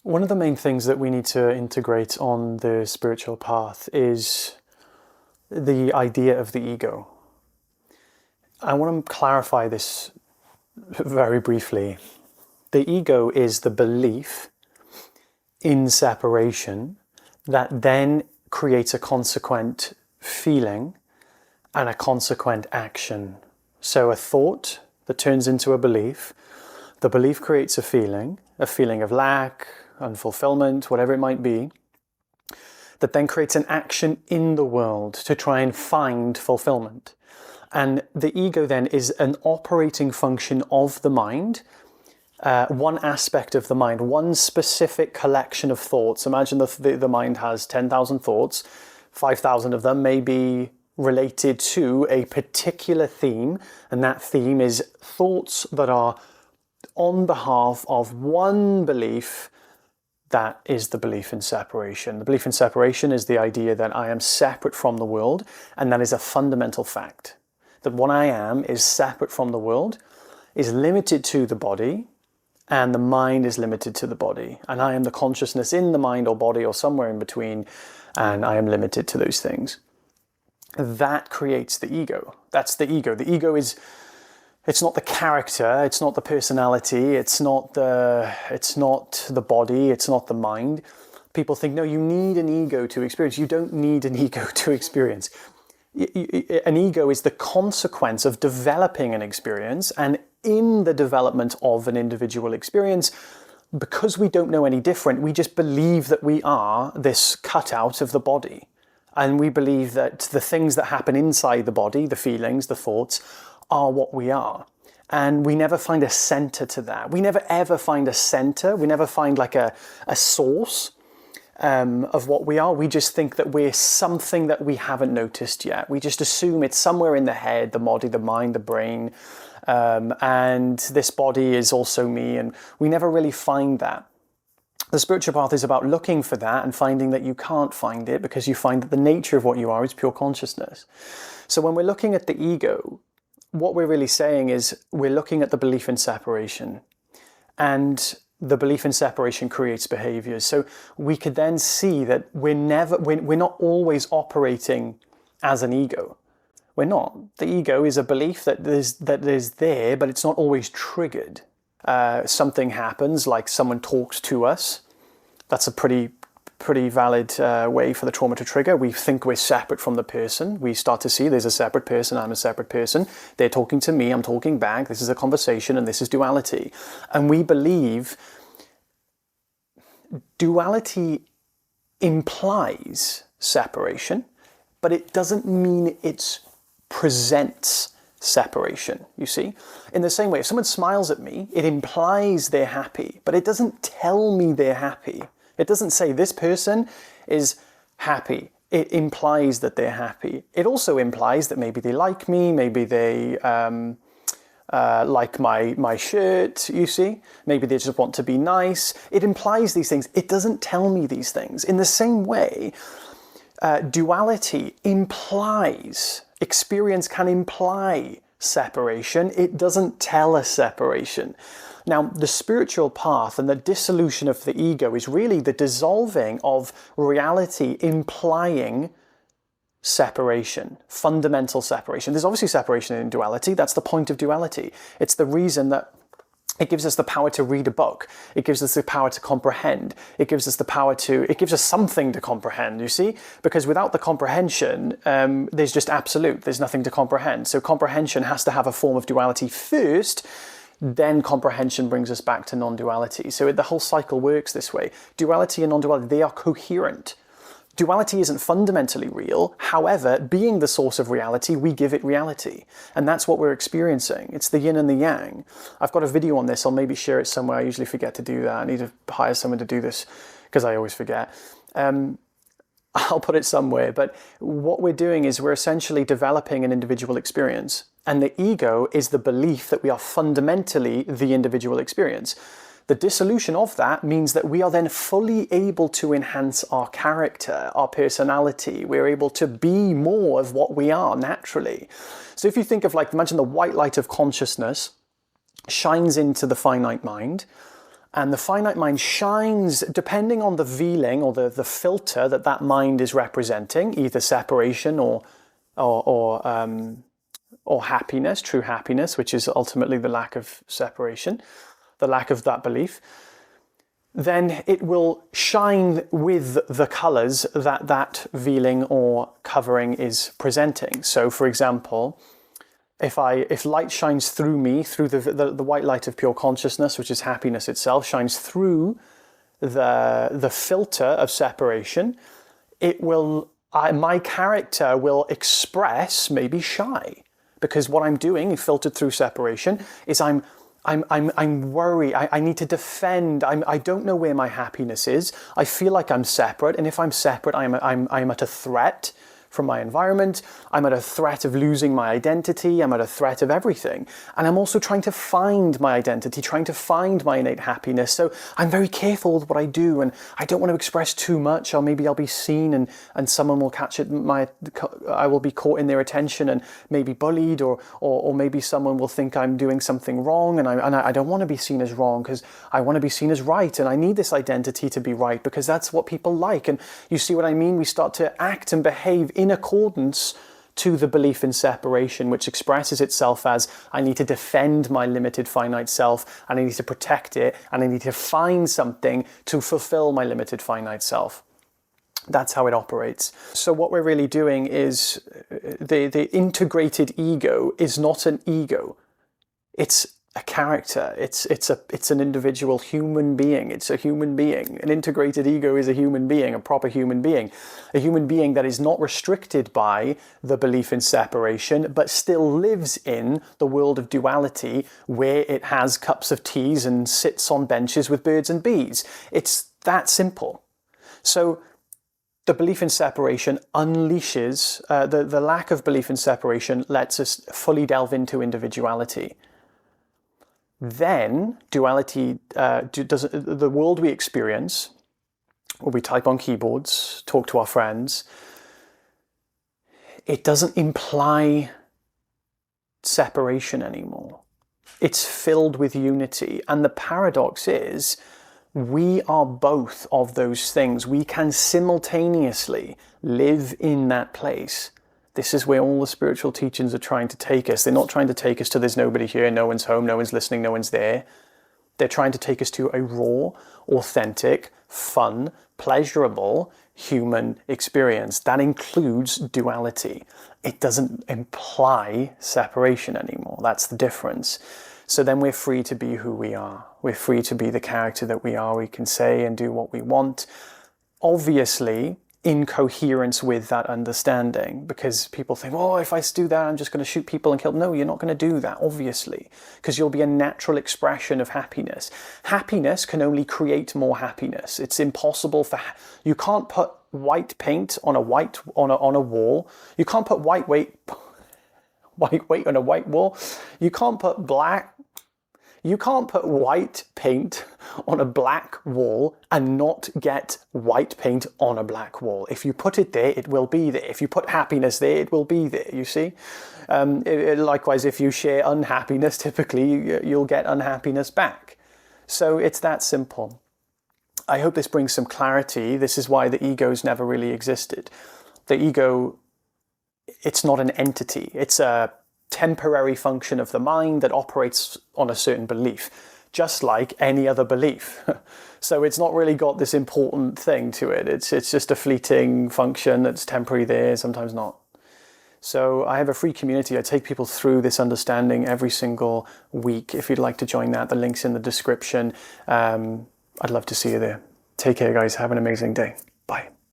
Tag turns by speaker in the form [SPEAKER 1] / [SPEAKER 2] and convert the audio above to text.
[SPEAKER 1] One of the main things that we need to integrate on the spiritual path is the idea of the ego. I want to clarify this very briefly. The ego is the belief in separation that then creates a consequent feeling and a consequent action. So a thought that turns into a belief, the belief creates a feeling of lack, unfulfillment, whatever it might be, that then creates an action in the world to try and find fulfillment. And the ego then is an operating function of the mind, one aspect of the mind, one specific collection of thoughts. Imagine the mind has 10,000 thoughts, 5,000 of them may be related to a particular theme, and that theme is thoughts that are on behalf of one belief. That is the belief in separation. The belief in separation is the idea that I am separate from the world, and that is a fundamental fact. That what I am is separate from the world, is limited to the body, and the mind is limited to the body. And I am the consciousness in the mind or body or somewhere in between, and I am limited to those things. That creates the ego. That's the ego. The ego is, it's not the character, it's not the personality, it's not the body, it's not the mind. People think, no, you need an ego to experience. You don't need an ego to experience. An ego is the consequence of developing an experience, and in the development of an individual experience, because we don't know any different, we just believe that we are this cutout of the body. And we believe that the things that happen inside the body, the feelings, the thoughts, are what we are. And we never find a center to that. We never ever find a center. We never find like a source of what we are. We just think that we're something that we haven't noticed yet. We just assume it's somewhere in the head, the body, the mind, the brain, and this body is also me, and we never really find that. The spiritual path is about looking for that and finding that you can't find it, because you find that the nature of what you are is pure consciousness. So when we're looking at the ego, what we're really saying is we're looking at the belief in separation, and the belief in separation creates behaviours. So we could then see that we're not always operating as an ego. We're not. The ego is a belief that is there, but it's not always triggered. Something happens, like someone talks to us. That's a pretty valid way for the trauma to trigger. We think we're separate from the person. We start to see there's a separate person, I'm a separate person. They're talking to me, I'm talking back. This is a conversation, and this is duality. And we believe duality implies separation, but it doesn't mean it presents separation, you see? In the same way, if someone smiles at me, it implies they're happy, but it doesn't tell me they're happy. It doesn't say this person is happy. It implies that they're happy. It also implies that maybe they like me, maybe they like my shirt, you see? Maybe they just want to be nice. It implies these things. It doesn't tell me these things. In the same way, duality implies, experience can imply separation. It doesn't tell us separation. Now, the spiritual path and the dissolution of the ego is really the dissolving of reality implying separation, fundamental separation. There's obviously separation in duality. That's the point of duality. It's the reason that it gives us the power to read a book. It gives us the power to comprehend. It gives us something to comprehend, you see? Because without the comprehension, there's just absolute. There's nothing to comprehend. So comprehension has to have a form of duality first, then comprehension brings us back to non-duality. So the whole cycle works this way. Duality and non-duality, they are coherent. Duality isn't fundamentally real. However, being the source of reality, we give it reality. And that's what we're experiencing. It's the yin and the yang. I've got a video on this. I'll maybe share it somewhere. I usually forget to do that. I need to hire someone to do this because I always forget. I'll put it somewhere. But what we're doing is we're essentially developing an individual experience. And the ego is the belief that we are fundamentally the individual experience. The dissolution of that means that we are then fully able to enhance our character, our personality. We're able to be more of what we are naturally. So if you think of, like, imagine the white light of consciousness shines into the finite mind, And the finite mind shines, depending on the veiling or the filter that mind is representing, either separation or happiness, true happiness, which is ultimately the lack of separation, the lack of that belief. Then it will shine with the colors that veiling or covering is presenting. So, for example, if light shines through me, through the white light of pure consciousness, which is happiness itself, shines through the filter of separation, my character will express maybe shy, because what I'm doing, filtered through separation, is I'm worried. I need to defend. I don't know where my happiness is. I feel like I'm separate, and if I'm separate, I'm at a threat from my environment. I'm at a threat of losing my identity. I'm at a threat of everything. And I'm also trying to find my identity, trying to find my innate happiness. So I'm very careful with what I do, and I don't want to express too much, or maybe I'll be seen and someone will catch it. I will be caught in their attention and maybe bullied, or maybe someone will think I'm doing something wrong, and I don't want to be seen as wrong, because I want to be seen as right, and I need this identity to be right, because that's what people like. And you see what I mean? We start to act and behave in accordance to the belief in separation, which expresses itself as, I need to defend my limited finite self, and I need to protect it, and I need to find something to fulfill my limited finite self. That's how it operates. So what we're really doing is, the integrated ego is not an ego. It's a character. It's an individual human being. It's a human being. An integrated ego is a human being, a proper human being. A human being that is not restricted by the belief in separation, but still lives in the world of duality, where it has cups of teas and sits on benches with birds and bees. It's that simple. So the belief in separation unleashes, the lack of belief in separation lets us fully delve into individuality. Then duality, the world we experience, or we type on keyboards, talk to our friends, it doesn't imply separation anymore. It's filled with unity. And the paradox is, we are both of those things. We can simultaneously live in that place. This is where all the spiritual teachings are trying to take us. They're not trying to take us to there's nobody here, no one's home, no one's listening, no one's there. They're trying to take us to a raw, authentic, fun, pleasurable human experience. That includes duality. It doesn't imply separation anymore. That's the difference. So then we're free to be who we are. We're free to be the character that we are. We can say and do what we want. Obviously, in coherence with that understanding, because people think, oh, if I do that, I'm just going to shoot people and kill them. No, you're not going to do that, obviously, because you'll be a natural expression of happiness. Happiness can only create more happiness. It's impossible you can't put white paint on a wall. You can't put white weight on a white wall. You can't put white paint on a black wall and not get white paint on a black wall. If you put it there, it will be there. If you put happiness there, it will be there, you see? Likewise, if you share unhappiness, typically you'll get unhappiness back. So it's that simple. I hope this brings some clarity. This is why the ego's never really existed. The ego, it's not an entity. It's a temporary function of the mind that operates on a certain belief, just like any other belief. So it's not really got this important thing to it. It's just a fleeting function that's temporary there, sometimes not. So I have a free community. I take people through this understanding every single week. If you'd like to join that, the link's in the description. I'd love to see you there. Take care, guys. Have an amazing day. Bye.